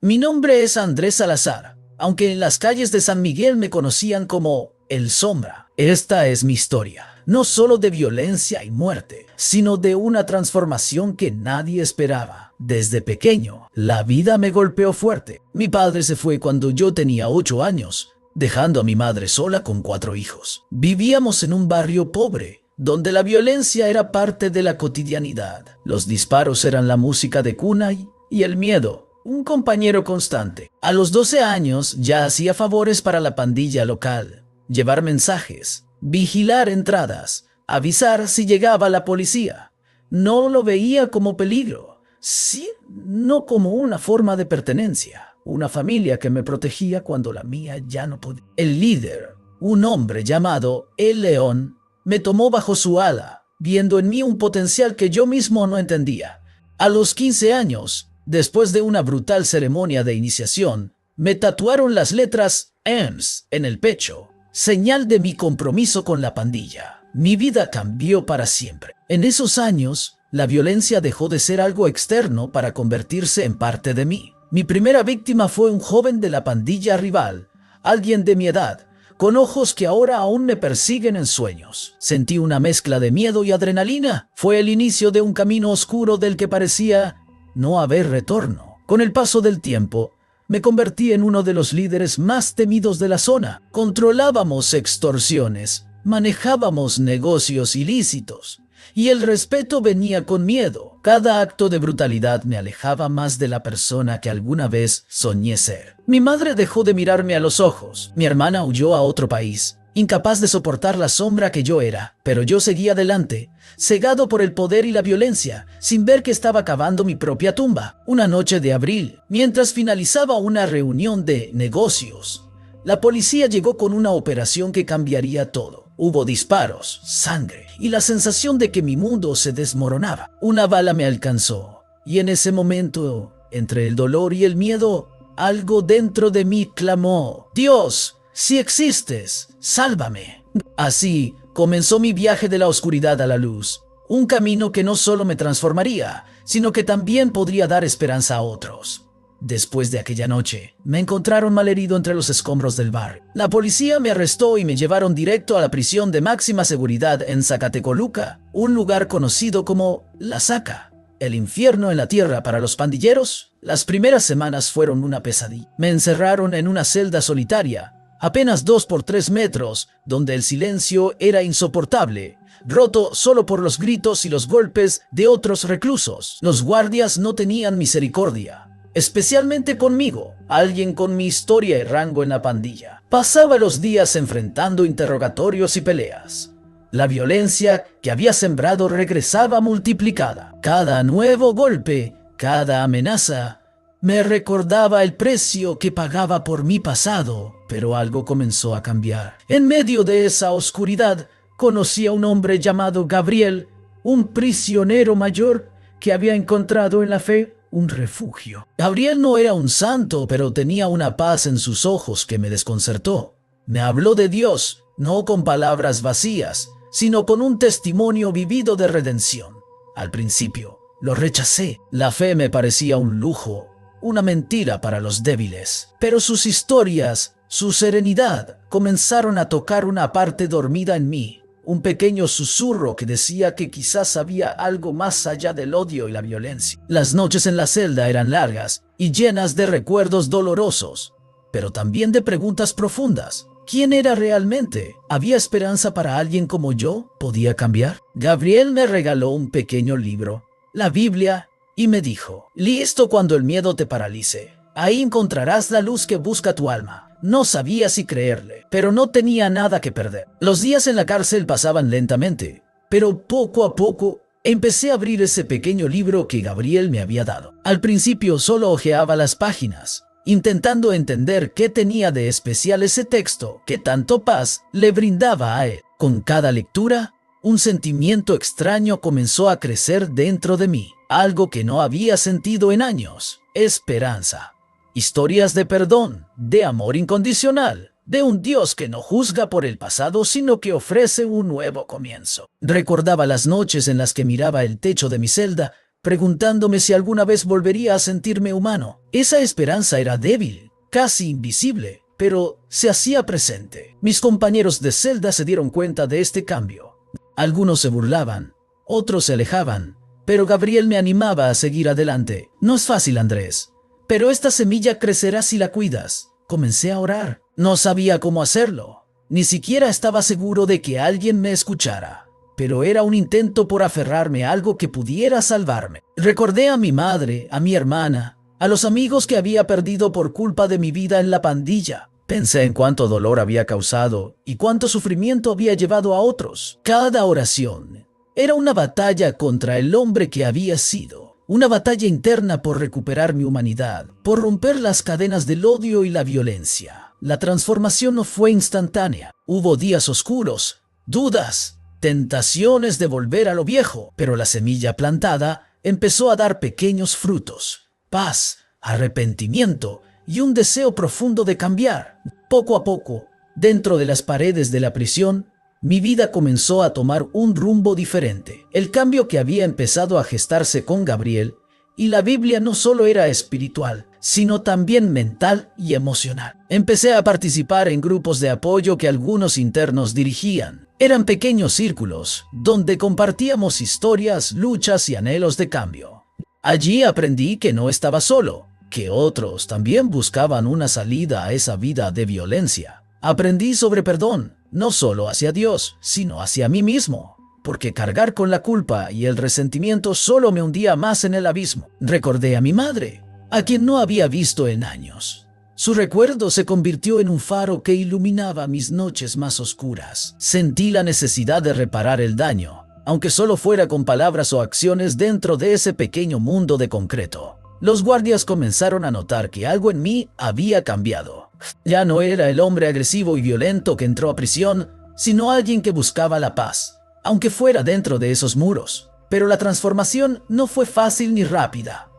Mi nombre es Andrés Salazar, aunque en las calles de San Miguel me conocían como El Sombra. Esta es mi historia, no solo de violencia y muerte, sino de una transformación que nadie esperaba. Desde pequeño, la vida me golpeó fuerte. Mi padre se fue cuando yo tenía 8 años, dejando a mi madre sola con 4 hijos. Vivíamos en un barrio pobre, donde la violencia era parte de la cotidianidad. Los disparos eran la música de cuna y el miedo, un compañero constante. A los 12 años ya hacía favores para la pandilla local, llevar mensajes, vigilar entradas, avisar si llegaba la policía. No lo veía como peligro, sino como una forma de pertenencia, una familia que me protegía cuando la mía ya no podía. El líder, un hombre llamado El León, me tomó bajo su ala, viendo en mí un potencial que yo mismo no entendía. A los 15 años, después de una brutal ceremonia de iniciación, me tatuaron las letras EMS en el pecho, señal de mi compromiso con la pandilla. Mi vida cambió para siempre. En esos años, la violencia dejó de ser algo externo para convertirse en parte de mí. Mi primera víctima fue un joven de la pandilla rival, alguien de mi edad, con ojos que ahora aún me persiguen en sueños. Sentí una mezcla de miedo y adrenalina. Fue el inicio de un camino oscuro del que parecía no haber retorno. Con el paso del tiempo, me convertí en uno de los líderes más temidos de la zona. Controlábamos extorsiones, manejábamos negocios ilícitos, y el respeto venía con miedo. Cada acto de brutalidad me alejaba más de la persona que alguna vez soñé ser. Mi madre dejó de mirarme a los ojos. Mi hermana huyó a otro país, incapaz de soportar la sombra que yo era. Pero yo seguía adelante, cegado por el poder y la violencia, sin ver que estaba cavando mi propia tumba. Una noche de abril, mientras finalizaba una reunión de negocios, la policía llegó con una operación que cambiaría todo. Hubo disparos, sangre y la sensación de que mi mundo se desmoronaba. Una bala me alcanzó y en ese momento, entre el dolor y el miedo, algo dentro de mí clamó: Dios, si existes, sálvame. Así comenzó mi viaje de la oscuridad a la luz, un camino que no solo me transformaría, sino que también podría dar esperanza a otros. Después de aquella noche, me encontraron malherido entre los escombros del bar. La policía me arrestó y me llevaron directo a la prisión de máxima seguridad en Zacatecoluca, un lugar conocido como La Saca, el infierno en la tierra para los pandilleros. Las primeras semanas fueron una pesadilla. Me encerraron en una celda solitaria, apenas 2 por 3 metros, donde el silencio era insoportable, roto solo por los gritos y los golpes de otros reclusos. Los guardias no tenían misericordia, especialmente conmigo, alguien con mi historia y rango en la pandilla. Pasaba los días enfrentando interrogatorios y peleas. La violencia que había sembrado regresaba multiplicada. Cada nuevo golpe, cada amenaza, me recordaba el precio que pagaba por mi pasado. Pero algo comenzó a cambiar. En medio de esa oscuridad, conocí a un hombre llamado Gabriel, un prisionero mayor que había encontrado en la fe un refugio. Gabriel no era un santo, pero tenía una paz en sus ojos que me desconcertó. Me habló de Dios, no con palabras vacías, sino con un testimonio vivido de redención. Al principio, lo rechacé. La fe me parecía un lujo, una mentira para los débiles. Pero sus historias, su serenidad, comenzaron a tocar una parte dormida en mí. Un pequeño susurro que decía que quizás había algo más allá del odio y la violencia. Las noches en la celda eran largas y llenas de recuerdos dolorosos, pero también de preguntas profundas. ¿Quién era realmente? ¿Había esperanza para alguien como yo? ¿Podía cambiar? Gabriel me regaló un pequeño libro, la Biblia, y me dijo: listo cuando el miedo te paralice. Ahí encontrarás la luz que busca tu alma. No sabía si creerle, pero no tenía nada que perder. Los días en la cárcel pasaban lentamente, pero poco a poco empecé a abrir ese pequeño libro que Gabriel me había dado. Al principio solo hojeaba las páginas, intentando entender qué tenía de especial ese texto que tanto paz le brindaba a él. Con cada lectura, un sentimiento extraño comenzó a crecer dentro de mí, algo que no había sentido en años: esperanza. Historias de perdón, de amor incondicional, de un Dios que no juzga por el pasado, sino que ofrece un nuevo comienzo. Recordaba las noches en las que miraba el techo de mi celda preguntándome si alguna vez volvería a sentirme humano. Esa esperanza era débil, casi invisible, pero se hacía presente. Mis compañeros de celda se dieron cuenta de este cambio. Algunos se burlaban, otros se alejaban, pero Gabriel me animaba a seguir adelante. No es fácil, Andrés, pero esta semilla crecerá si la cuidas. Comencé a orar. No sabía cómo hacerlo. Ni siquiera estaba seguro de que alguien me escuchara. Pero era un intento por aferrarme a algo que pudiera salvarme. Recordé a mi madre, a mi hermana, a los amigos que había perdido por culpa de mi vida en la pandilla. Pensé en cuánto dolor había causado y cuánto sufrimiento había llevado a otros. Cada oración era una batalla contra el hombre que había sido. Una batalla interna por recuperar mi humanidad, por romper las cadenas del odio y la violencia. La transformación no fue instantánea. Hubo días oscuros, dudas, tentaciones de volver a lo viejo, pero la semilla plantada empezó a dar pequeños frutos. Paz, arrepentimiento y un deseo profundo de cambiar. Poco a poco, dentro de las paredes de la prisión, mi vida comenzó a tomar un rumbo diferente. El cambio que había empezado a gestarse con Gabriel y la Biblia no solo era espiritual, sino también mental y emocional. Empecé a participar en grupos de apoyo que algunos internos dirigían. Eran pequeños círculos donde compartíamos historias, luchas y anhelos de cambio. Allí aprendí que no estaba solo, que otros también buscaban una salida a esa vida de violencia. Aprendí sobre perdón, no solo hacia Dios, sino hacia mí mismo, porque cargar con la culpa y el resentimiento solo me hundía más en el abismo. Recordé a mi madre, a quien no había visto en años. Su recuerdo se convirtió en un faro que iluminaba mis noches más oscuras. Sentí la necesidad de reparar el daño, aunque solo fuera con palabras o acciones dentro de ese pequeño mundo de concreto. Los guardias comenzaron a notar que algo en mí había cambiado. Ya no era el hombre agresivo y violento que entró a prisión, sino alguien que buscaba la paz, aunque fuera dentro de esos muros. Pero la transformación no fue fácil ni rápida.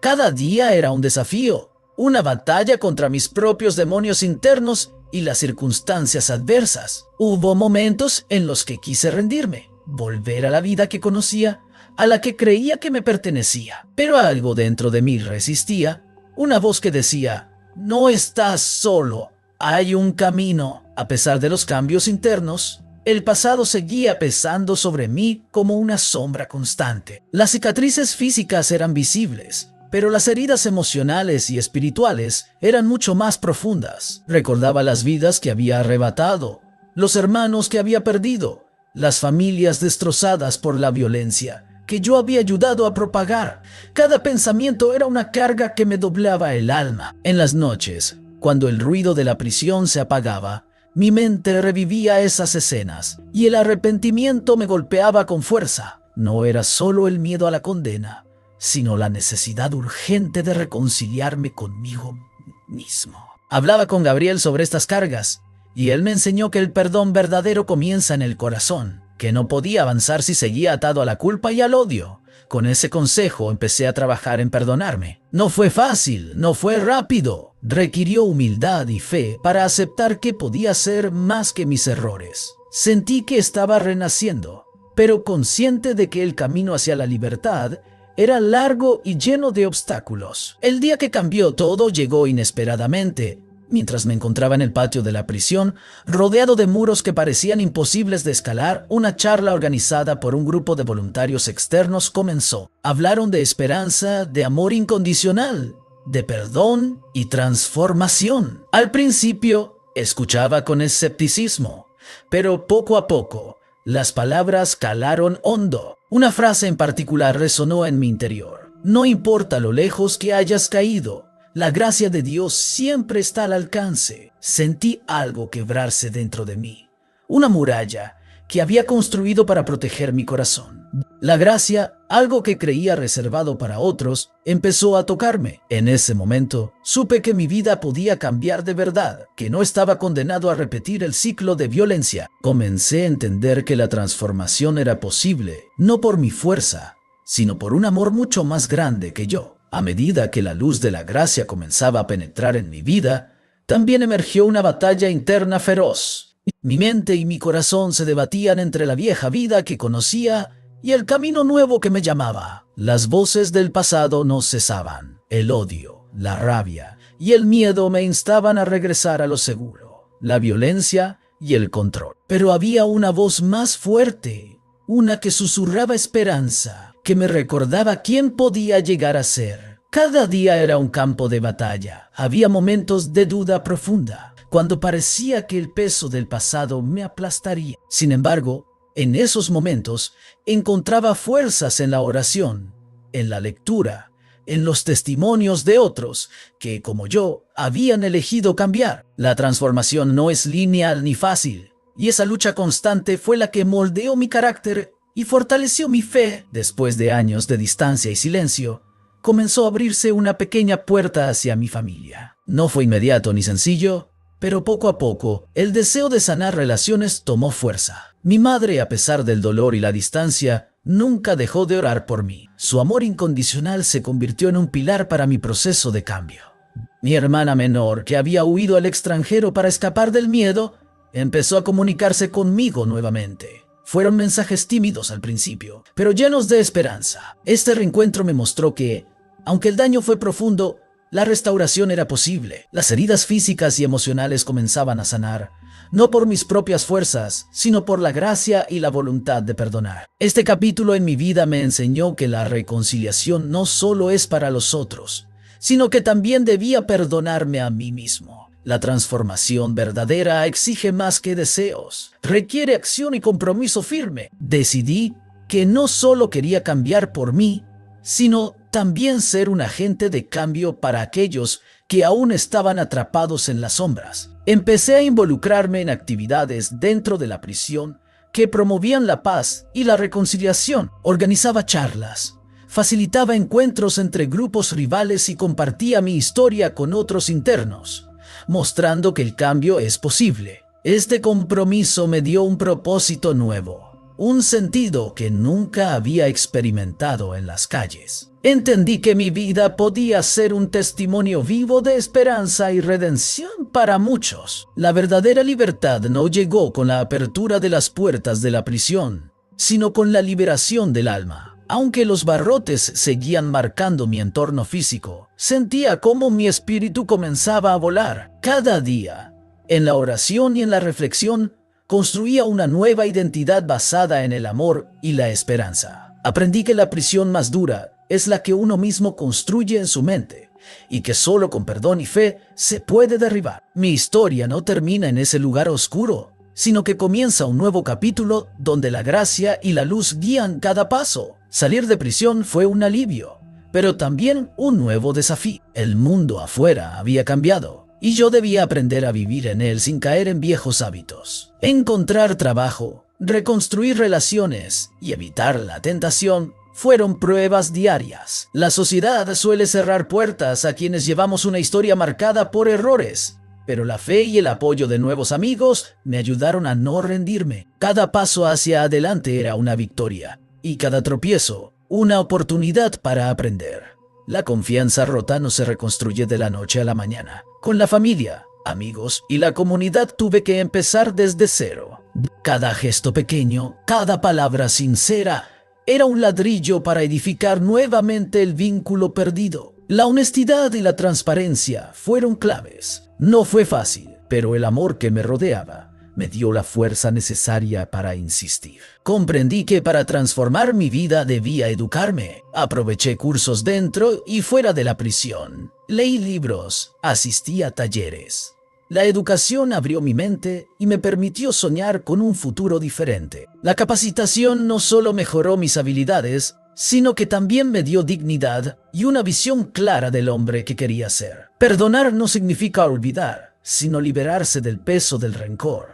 Cada día era un desafío, una batalla contra mis propios demonios internos y las circunstancias adversas. Hubo momentos en los que quise rendirme, volver a la vida que conocía, a la que creía que me pertenecía. Pero algo dentro de mí resistía, una voz que decía: no estás solo, hay un camino. A pesar de los cambios internos, el pasado seguía pesando sobre mí como una sombra constante. Las cicatrices físicas eran visibles, pero las heridas emocionales y espirituales eran mucho más profundas. Recordaba las vidas que había arrebatado, los hermanos que había perdido, las familias destrozadas por la violencia que yo había ayudado a propagar. Cada pensamiento era una carga que me doblaba el alma. En las noches, cuando el ruido de la prisión se apagaba, mi mente revivía esas escenas y el arrepentimiento me golpeaba con fuerza. No era solo el miedo a la condena, sino la necesidad urgente de reconciliarme conmigo mismo. Hablaba con Gabriel sobre estas cargas y él me enseñó que el perdón verdadero comienza en el corazón, que no podía avanzar si seguía atado a la culpa y al odio. Con ese consejo empecé a trabajar en perdonarme. No fue fácil, no fue rápido. Requirió humildad y fe para aceptar que podía ser más que mis errores. Sentí que estaba renaciendo, pero consciente de que el camino hacia la libertad era largo y lleno de obstáculos. El día que cambió todo llegó inesperadamente. Mientras me encontraba en el patio de la prisión, rodeado de muros que parecían imposibles de escalar, una charla organizada por un grupo de voluntarios externos comenzó. Hablaron de esperanza, de amor incondicional, de perdón y transformación. Al principio, escuchaba con escepticismo, pero poco a poco, las palabras calaron hondo. Una frase en particular resonó en mi interior: no importa lo lejos que hayas caído, la gracia de Dios siempre está al alcance. Sentí algo quebrarse dentro de mí, una muralla que había construido para proteger mi corazón. La gracia, algo que creía reservado para otros, empezó a tocarme. En ese momento, supe que mi vida podía cambiar de verdad, que no estaba condenado a repetir el ciclo de violencia. Comencé a entender que la transformación era posible, no por mi fuerza, sino por un amor mucho más grande que yo. A medida que la luz de la gracia comenzaba a penetrar en mi vida, también emergió una batalla interna feroz. Mi mente y mi corazón se debatían entre la vieja vida que conocía y el camino nuevo que me llamaba. Las voces del pasado no cesaban. El odio, la rabia y el miedo me instaban a regresar a lo seguro, la violencia y el control. Pero había una voz más fuerte, una que susurraba esperanza, que me recordaba quién podía llegar a ser. Cada día era un campo de batalla. Había momentos de duda profunda, cuando parecía que el peso del pasado me aplastaría. Sin embargo, en esos momentos encontraba fuerzas en la oración, en la lectura, en los testimonios de otros que, como yo, habían elegido cambiar. La transformación no es lineal ni fácil, y esa lucha constante fue la que moldeó mi carácter y fortaleció mi fe. Después de años de distancia y silencio, comenzó a abrirse una pequeña puerta hacia mi familia. No fue inmediato ni sencillo, pero poco a poco el deseo de sanar relaciones tomó fuerza. Mi madre, a pesar del dolor y la distancia, nunca dejó de orar por mí. Su amor incondicional se convirtió en un pilar para mi proceso de cambio. Mi hermana menor, que había huido al extranjero para escapar del miedo, empezó a comunicarse conmigo nuevamente. Fueron mensajes tímidos al principio, pero llenos de esperanza. Este reencuentro me mostró que, aunque el daño fue profundo, la restauración era posible. Las heridas físicas y emocionales comenzaban a sanar, no por mis propias fuerzas, sino por la gracia y la voluntad de perdonar. Este capítulo en mi vida me enseñó que la reconciliación no solo es para los otros, sino que también debía perdonarme a mí mismo. La transformación verdadera exige más que deseos, requiere acción y compromiso firme. Decidí que no solo quería cambiar por mí, sino también ser un agente de cambio para aquellos que aún estaban atrapados en las sombras. Empecé a involucrarme en actividades dentro de la prisión que promovían la paz y la reconciliación. Organizaba charlas, facilitaba encuentros entre grupos rivales y compartía mi historia con otros internos, mostrando que el cambio es posible. Este compromiso me dio un propósito nuevo, un sentido que nunca había experimentado en las calles. Entendí que mi vida podía ser un testimonio vivo de esperanza y redención para muchos. La verdadera libertad no llegó con la apertura de las puertas de la prisión, sino con la liberación del alma. Aunque los barrotes seguían marcando mi entorno físico, sentía cómo mi espíritu comenzaba a volar. Cada día, en la oración y en la reflexión, construía una nueva identidad basada en el amor y la esperanza. Aprendí que la prisión más dura es la que uno mismo construye en su mente, y que solo con perdón y fe se puede derribar. Mi historia no termina en ese lugar oscuro, sino que comienza un nuevo capítulo donde la gracia y la luz guían cada paso. Salir de prisión fue un alivio, pero también un nuevo desafío. El mundo afuera había cambiado, y yo debía aprender a vivir en él sin caer en viejos hábitos. Encontrar trabajo, reconstruir relaciones y evitar la tentación fueron pruebas diarias. La sociedad suele cerrar puertas a quienes llevamos una historia marcada por errores, pero la fe y el apoyo de nuevos amigos me ayudaron a no rendirme. Cada paso hacia adelante era una victoria, y cada tropiezo, una oportunidad para aprender. La confianza rota no se reconstruye de la noche a la mañana. Con la familia, amigos y la comunidad tuve que empezar desde cero. Cada gesto pequeño, cada palabra sincera, era un ladrillo para edificar nuevamente el vínculo perdido. La honestidad y la transparencia fueron claves. No fue fácil, pero el amor que me rodeaba me dio la fuerza necesaria para insistir. Comprendí que para transformar mi vida debía educarme. Aproveché cursos dentro y fuera de la prisión. Leí libros, asistí a talleres. La educación abrió mi mente y me permitió soñar con un futuro diferente. La capacitación no solo mejoró mis habilidades, sino que también me dio dignidad y una visión clara del hombre que quería ser. Perdonar no significa olvidar, sino liberarse del peso del rencor.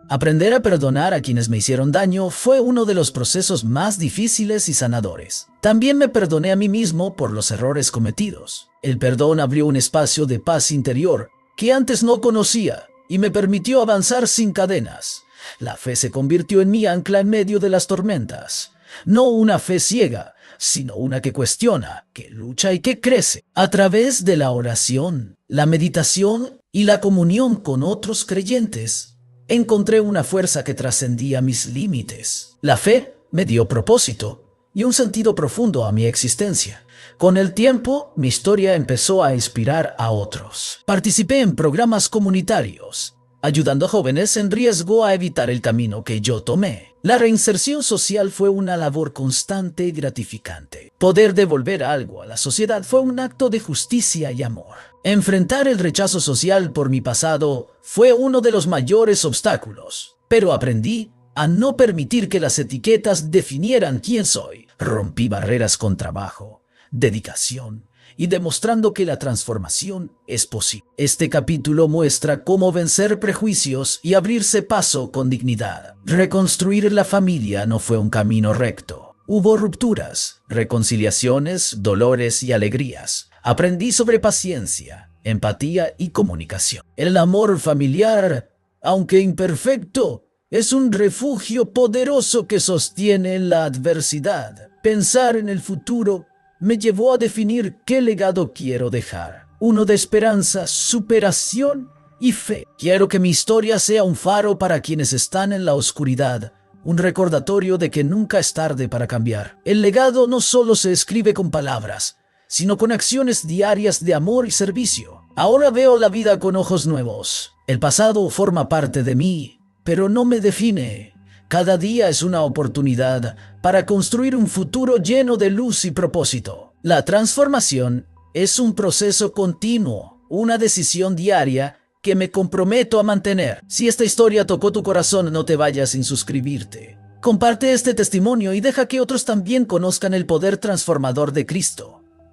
Aprender a perdonar a quienes me hicieron daño fue uno de los procesos más difíciles y sanadores. También me perdoné a mí mismo por los errores cometidos. El perdón abrió un espacio de paz interior que antes no conocía y me permitió avanzar sin cadenas. La fe se convirtió en mi ancla en medio de las tormentas. No una fe ciega, sino una que cuestiona, que lucha y que crece. A través de la oración, la meditación y la comunión con otros creyentes, encontré una fuerza que trascendía mis límites. La fe me dio propósito y un sentido profundo a mi existencia. Con el tiempo, mi historia empezó a inspirar a otros. Participé en programas comunitarios, ayudando a jóvenes en riesgo a evitar el camino que yo tomé. La reinserción social fue una labor constante y gratificante. Poder devolver algo a la sociedad fue un acto de justicia y amor. Enfrentar el rechazo social por mi pasado fue uno de los mayores obstáculos, pero aprendí a no permitir que las etiquetas definieran quién soy. Rompí barreras con trabajo, dedicación y demostrando que la transformación es posible. Este capítulo muestra cómo vencer prejuicios y abrirse paso con dignidad. Reconstruir la familia no fue un camino recto. Hubo rupturas, reconciliaciones, dolores y alegrías. Aprendí sobre paciencia, empatía y comunicación. El amor familiar, aunque imperfecto, es un refugio poderoso que sostiene la adversidad. Pensar en el futuro me llevó a definir qué legado quiero dejar. Uno de esperanza, superación y fe. Quiero que mi historia sea un faro para quienes están en la oscuridad, un recordatorio de que nunca es tarde para cambiar. El legado no solo se escribe con palabras, sino con acciones diarias de amor y servicio. Ahora veo la vida con ojos nuevos. El pasado forma parte de mí, pero no me define. Cada día es una oportunidad para construir un futuro lleno de luz y propósito. La transformación es un proceso continuo, una decisión diaria que me comprometo a mantener. Si esta historia tocó tu corazón, no te vayas sin suscribirte. Comparte este testimonio y deja que otros también conozcan el poder transformador de Cristo.